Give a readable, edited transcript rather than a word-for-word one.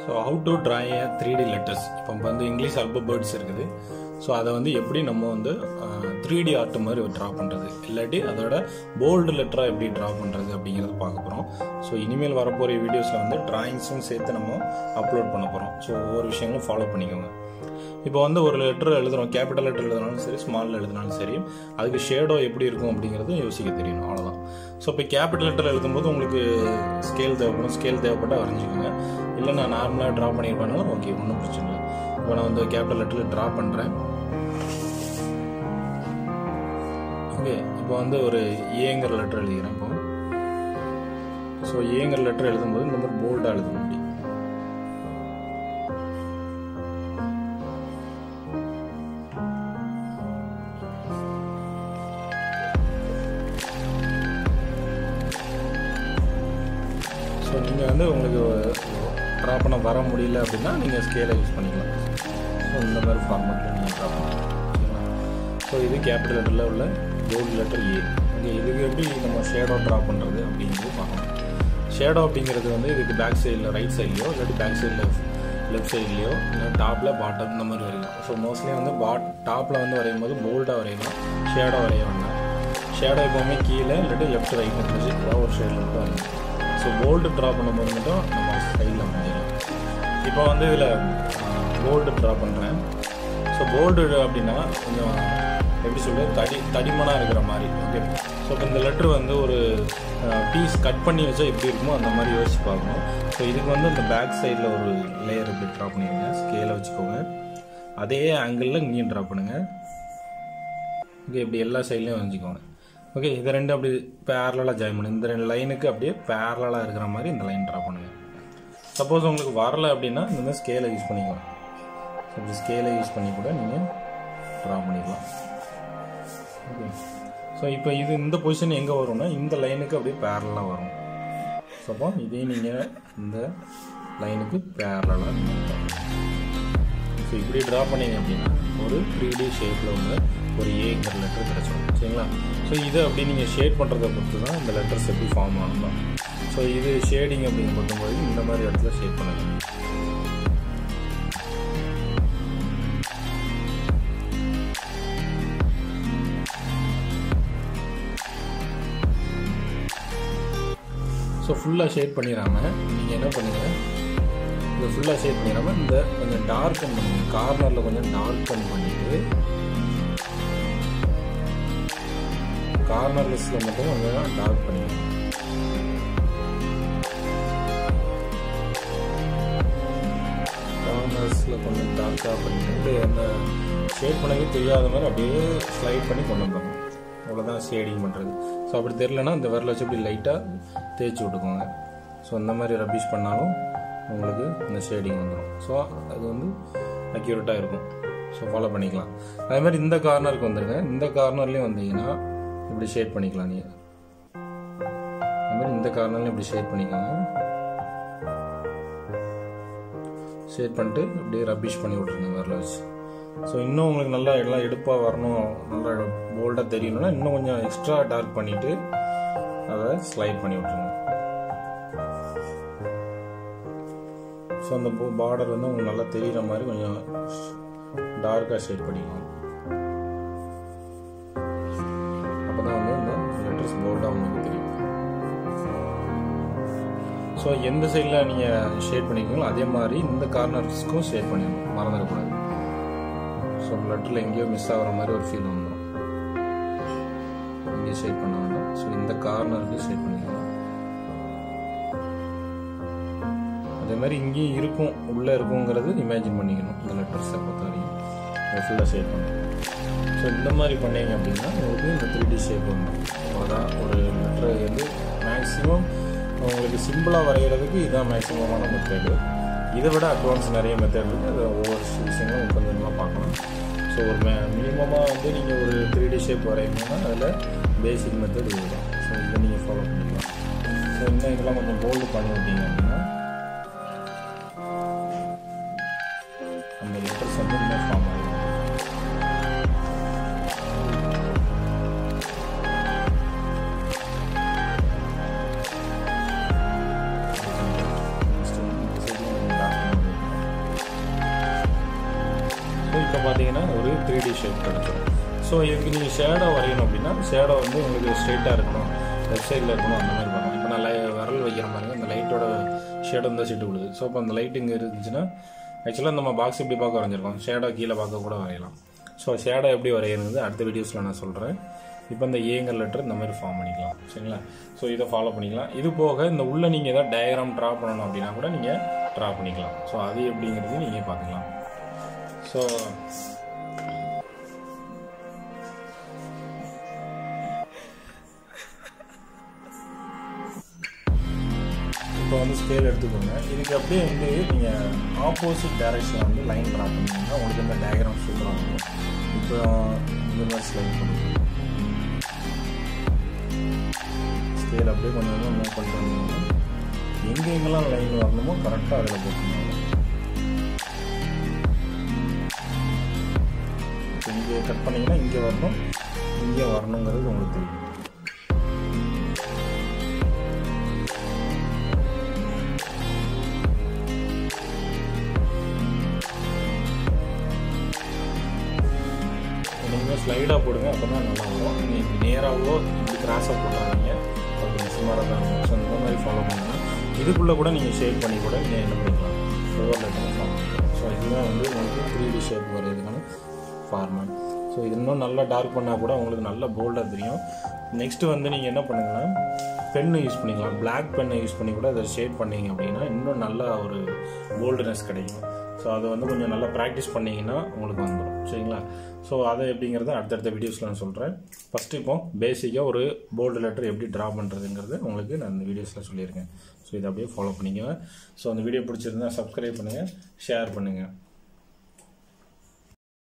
So how to draw A 3D letters. இப்போ வந்து English ஆல்பபேட்ஸ் இருக்குது. ஸோ அதை வந்து எப்படி நம்ம வந்து 3D ஆர்ட் மாதிரி ட்ரா பண்ணுறது, இல்லாட்டி அதோட போல்டு லெட்டராக எப்படி ட்ரா பண்ணுறது அப்படிங்கிறது பார்க்க போகிறோம். ஸோ இனிமேல் வரப்போகிற வீடியோஸில் வந்து ட்ராயிங்ஸும் சேர்த்து நம்ம அப்லோட் பண்ண போகிறோம். ஸோ ஒவ்வொரு விஷயங்களும் ஃபாலோ பண்ணிக்கோங்க. இப்போ வந்து ஒரு லெட்டர் எழுதுகிறோம், கேபிட்டல் லெட்டர் எழுதினாலும் சரி, ஸ்மால் எழுதினாலும் சரி, அதுக்கு ஷேடோ எப்படி இருக்கும் அப்படிங்கிறது யோசிக்க தெரியணும், அவ்வளோதான். ஸோ இப்போ கேபிட்டல் லெட்டர் எழுதும்போது உங்களுக்கு ஸ்கேல் தேவைப்படும். ஸ்கேல் தேவைப்பட்டால் வரைஞ்சிக்கோங்க. இல்லை நான் நார்மலாக ட்ரா பண்ணியிருப்பேனாலும் ஓகே, ஒன்றும் பிரச்சனை இல்லை. இப்போ நான் வந்து கேபிட்டல் லெட்டரில் ட்ரா பண்ணுறேன். ஓகே, இப்போ வந்து ஒரு ஏங்கிற லெட்டர் எழுதிக்கிறேன். இப்போ ஸோ ஏங்கிற லெட்டர் எழுதும்போது இந்த மாதிரி போல்டாக எழுதணும். அப்படி ஸோ நீங்கள் வந்து உங்களுக்கு ட்ரா பண்ண வர முடியல அப்படின்னா நீங்கள் ஸ்கேலை யூஸ் பண்ணிக்கலாம். ஸோ இந்த மாதிரி ஃபார்மேட்டில் நீங்கள் ட்ரா பண்ணலாம். ஓகேங்களா? ஸோ இது கேபிட்டல் லெட்டரில் உள்ள போல்டு லெட்டர் ஏ. ஓகே, இதுக்கு எப்படி நம்ம ஷேடோ ட்ரா பண்ணுறது அப்படிங்கிறது பார்க்கணும். ஷேடோ அப்படிங்கிறது வந்து இதுக்கு பேக் சைடில் ரைட் சைட்லையோ இல்லாட்டி பேக் சைடில் லெஃப்ட் சைட்லேயோ இல்லை டாப்பில் பாட்டம் இந்த மாதிரி வரையலாம். ஸோ மோஸ்ட்லி வந்து டாப்பில் வந்து வரையும் போது போல்டாக வரையலாம், ஷேடோ வரைய வேண்டாம். ஷேடோ எப்போவுமே கீழே இல்லாட்டி லெஃப்ட் ரைட் இருந்துச்சு ஏதாவது ஒரு சைடில் மட்டும் வரையணும். ஸோ போல்டு ட்ரா பண்ணும்போது மட்டும் நம்ம சைடில் பண்ணிடலாம். இப்போ வந்து இதில் போல்டு ட்ரா பண்ணுறேன். ஸோ போல்டு அப்படின்னா கொஞ்சம் எப்படி சொல்கிறது, தடிமனாக இருக்கிற மாதிரி. ஓகே, ஸோ இப்போ இந்த லெட்ரு வந்து ஒரு பீஸ் கட் பண்ணி வச்சா எப்படி இருக்குமோ அந்த மாதிரி யோசிச்சு பார்க்கணும். ஸோ இதுக்கு வந்து இந்த பேக் சைடில் ஒரு லேயர் இப்படி ட்ரா பண்ணிடுங்க. ஸ்கேலை வச்சுக்கோங்க. அதே ஆங்கிளில் இங்கேயும் ட்ரா பண்ணுங்கள். ஓகே, இப்படி எல்லா சைட்லேயும் வச்சுக்கோங்க. ஓகே, இதை ரெண்டு அப்படி பேரலாக ஜாயின் பண்ணுங்க. இந்த ரெண்டு லைனுக்கு அப்படியே பேரலாக இருக்கிற மாதிரி இந்த லைன் ட்ரா பண்ணுங்கள். சப்போஸ் உங்களுக்கு வரலை அப்படின்னா இந்த ஸ்கேலை யூஸ் பண்ணிக்கலாம். இப்படி ஸ்கேலை யூஸ் பண்ணி கூட நீங்கள் ட்ரா பண்ணிக்கலாம். ஓகே, ஸோ இப்போ இது இந்த பொசிஷன் எங்கே வரும்னா இந்த லைனுக்கு அப்படியே பேரலாக வரும். ஸோ அப்போ இதையும் நீங்கள் இந்த லைனுக்கு பேரலாக ஸோ இப்படி ட்ரா பண்ணிங்க அப்படின்னா ஒரு 3D ஷேப்பில் உள்ள ஒரு ஏங்கிற லெட்டர் கிடச்சிடும். சரிங்களா? ஸோ இதை அப்படி நீங்கள் ஷேட் பண்ணுறதை பொறுத்து தான் இந்த லெட்டர்ஸ் எப்படி ஃபார்ம் ஆகணும். ஸோ இது ஷேடிங் அப்படின்னு பண்ணும்போது இந்த மாதிரி இடத்துல ஷேட் பண்ணுங்க. ஸோ ஃபுல்லாக ஷேட் பண்ணிடாமல் நீங்கள் என்ன பண்ணுங்கள், இதை ஃபுல்லாக ஷேட் பண்ணிடாமல் இந்த கொஞ்சம் டார்க்கன் பண்ணுங்கள். கார்னரில் கொஞ்சம் டார்க்கன் பண்ணிவிட்டு கார்னர் லிஸ்ட்டில் மட்டும் கொஞ்சம் டார்க் பண்ணிக்கணும். கார்னர்ஸில் கொஞ்சம் டார்க்காக பண்ணிட்டு அந்த ஷேட் பண்ணவே தெரியாத மாதிரி அப்படியே ஸ்லைட் பண்ணி கொண்டு வந்துடணும். அவ்வளோதான் ஷேடிங் பண்ணுறது. ஸோ அப்படி தெரிலனா இந்த விரலை வச்சு இப்படி லைட்டாக தேய்ச்சி விட்டுக்கோங்க. ஸோ இந்த மாதிரி ரப்பிஷ் பண்ணாலும் உங்களுக்கு இந்த ஷேடிங் வந்துடும். ஸோ அது வந்து அக்யூரேட்டாக இருக்கும். ஸோ ஃபாலோ பண்ணிக்கலாம். அதே மாதிரி இந்த கார்னருக்கு வந்துடுங்க. இந்த கார்னர்லேயும் வந்தீங்கன்னா இப்படி ஷேட் பண்ணிக்கலாம். நீங்கள் அது மாதிரி இந்த கார்னர்லையும் இப்படி ஷேட் பண்ணிக்கோங்க. ஷேட் பண்ணிட்டு அப்படியே ரப்பிஷ் பண்ணி விட்ருங்க விரலை வச்சு. ஸோ இன்னும் உங்களுக்கு நல்லா எல்லாம் எடுப்பாக வரணும், நல்லா போல்டாக தெரியணும்னா இன்னும் கொஞ்சம் எக்ஸ்ட்ரா டார்க் பண்ணிவிட்டு அதை ஸ்லைட் பண்ணி விட்ருங்க. ஸோ அந்த பார்டர் வந்து உங்களுக்கு நல்லா தெரிகிற மாதிரி கொஞ்சம் டார்க்காக ஷேட் பண்ணிக்கணும். அப்போ தான் வந்து இந்த லெட்டர்ஸ் போல்டாக உங்களுக்கு தெரியும். ஸோ எந்த சைடில் நீங்கள் ஷேட் பண்ணிக்கீங்களோ அதே மாதிரி இந்த கார்னர்ஸ்க்கும் ஷேட் பண்ணிடணும், மறந்துடக்கூடாது. ஸோ லெட்டரில் எங்கேயோ மிஸ் ஆகிற மாதிரி ஒரு ஃபீல் வந்துடும். இங்கே ஷேட் பண்ண வேண்டாம். ஸோ இந்த கார்னருக்கு ஷேட் பண்ணிக்கலாம். அதே மாதிரி இங்கேயும் இருக்கும், உள்ளே இருக்குங்கிறது இமேஜின் பண்ணிக்கணும். இந்த லெட்டர்ஸை பொறுத்த வரைக்கும் ஃபுல்லாக ஷேட் பண்ணணும். ஸோ இந்த மாதிரி பண்ணீங்க அப்படின்னா உங்களுக்கு இந்த 3D ஷேப் வந்துடும். அவ்வளோதான். ஒரு லெட்டரை வந்து மேக்ஸிமம் உங்களுக்கு சிம்பிளாக வரைகிறதுக்கு இதுதான் மேக்ஸிமமான மெத்தேடு. இதை விட அட்வான்ஸ் நிறைய மெத்தட் இருக்குது. அதை ஒவ்வொரு விஷயங்களும் கொஞ்சம் கொஞ்சமாக பார்க்கலாம். ஸோ ஒரு மினிமமாக வந்து நீங்கள் ஒரு 3D ஷேப் வரையணும்னா அதில் பேசிக் மெத்தட் இதுதான். ஸோ இதை நீங்கள் ஃபாலோ பண்ணிக்கலாம். ஸோ இன்னும் இதெல்லாம் கொஞ்சம் போல்டு பண்ணி விட்டீங்க அப்படின்னா அந்த லெட்டர்ஸ் வந்து இன்னும் ஃபார்ம் ஆகும். பார்த்தீங்கன்னா ஒரு 3D ஷேப் கிடைச்சிடும். ஸோ இதுக்கு நீங்கள் ஷேடோ வரையணும் அப்படின்னா ஷேடோ வந்து உங்களுக்கு ஸ்ட்ரெயிட்டாக இருக்கணும், லெஃப்ட் சைடில் இருக்கணும், அந்த மாதிரி பார்க்கணும். இப்போ நான் விரல் வைக்கிற மாதிரி அந்த லைட்டோட ஷேடோ இந்த சீட்டு விழுது. ஸோ இப்போ அந்த லைட் இங்கே இருந்துச்சுன்னா ஆக்சுவலாக நம்ம பாக்ஸ் இப்படி பார்க்க வரைஞ்சிருக்கோம், ஷேடோ கீழே பார்க்க கூட வரையலாம். ஸோ ஷேடோ எப்படி வரையிறது அடுத்த வீடியோஸில் நான் சொல்கிறேன். இப்போ இந்த ஏங்கல் லெட்டர் இந்த மாதிரி ஃபார்ம் பண்ணிக்கலாம், சரிங்களா? ஸோ இதை ஃபாலோ பண்ணிக்கலாம். இது போக இந்த உள்ளே நீங்கள் ஏதாவது டயக்ராம் ட்ரா பண்ணணும் அப்படின்னா கூட நீங்கள் ட்ரா பண்ணிக்கலாம். ஸோ அது எப்படிங்கிறது நீங்கள் பார்த்துக்கலாம். ஸோ இப்போ வந்து ஸ்கேல் எடுத்துக்கோங்க. இதுக்கு அப்படியே வந்து நீங்கள் ஆப்போசிட் டைரக்ஷனில் வந்து லைன் ட்ரா பண்ணிங்கன்னா உங்களுக்கு இந்த டயக்ராம் சூப்பராக இருக்கும். இப்போ இந்த மாதிரி ஸ்லைட் பண்ணிக்கலாம். ஸ்கேல் அப்படியே கொஞ்சம் கொஞ்சம் மூவ் பண்ணிட்டு வந்தீங்கன்னா எங்கெங்கெல்லாம் லைன் வரணுமோ கரெக்டாக அதில் போட்டுக்கணும். இப்போ இங்கே கட் பண்ணிங்கன்னா இங்கே வரணும், இங்கே வரணுங்கிறது உங்களுக்கு தெரியும். நீங்கள் ஸ்லைடாக போடுங்க, அப்போ தான் நல்லா வரும். நீங்கள் நேராகவோ இப்படி கிராஸாக போடுறாங்க கொஞ்சம் சுமாராக தான் இருக்கும். ஸோ இந்த மாதிரி ஃபாலோ பண்ணால் இதுக்குள்ளே கூட நீங்கள் ஷேப் பண்ணி கூட நீங்கள் என்ன பண்ணிக்கலாம், ஒவ்வொரு லெட்டரும் ஃபார்ம் பண்ணிக்கலாம். ஸோ இதுதான் வந்து உங்களுக்கு 3D ஷேப் வரையிறதுக்கான ஃபார்மேட். ஸோ இது இன்னும் நல்லா டார்க் பண்ணால் கூட உங்களுக்கு நல்ல போல்டாக தெரியும். நெக்ஸ்ட்டு வந்து நீங்கள் என்ன பண்ணுங்கன்னா பென்னு யூஸ் பண்ணிக்கலாம். பிளாக் பென்னை யூஸ் பண்ணி கூட அதை ஷேட் பண்ணிங்க அப்படின்னா இன்னும் நல்லா ஒரு போல்டுனஸ் கிடைக்கும். ஸோ அதை வந்து கொஞ்சம் நல்லா ப்ராக்டிஸ் பண்ணிங்கன்னா உங்களுக்கு வந்துடும், சரிங்களா? ஸோ அதை எப்படிங்கிறத அடுத்தடுத்த வீடியோஸில் நான் சொல்கிறேன். ஃபஸ்ட்டு இப்போ பேசிக்காக ஒரு போல்டு லெட்டர் எப்படி ட்ரா பண்ணுறதுங்கிறது உங்களுக்கு நான் இந்த வீடியோஸில் சொல்லியிருக்கேன். ஸோ இதை அப்படியே ஃபாலோ பண்ணிக்கோங்க. ஸோ அந்த வீடியோ பிடிச்சிருந்தா சப்ஸ்கிரைப் பண்ணுங்கள், ஷேர் பண்ணுங்கள்.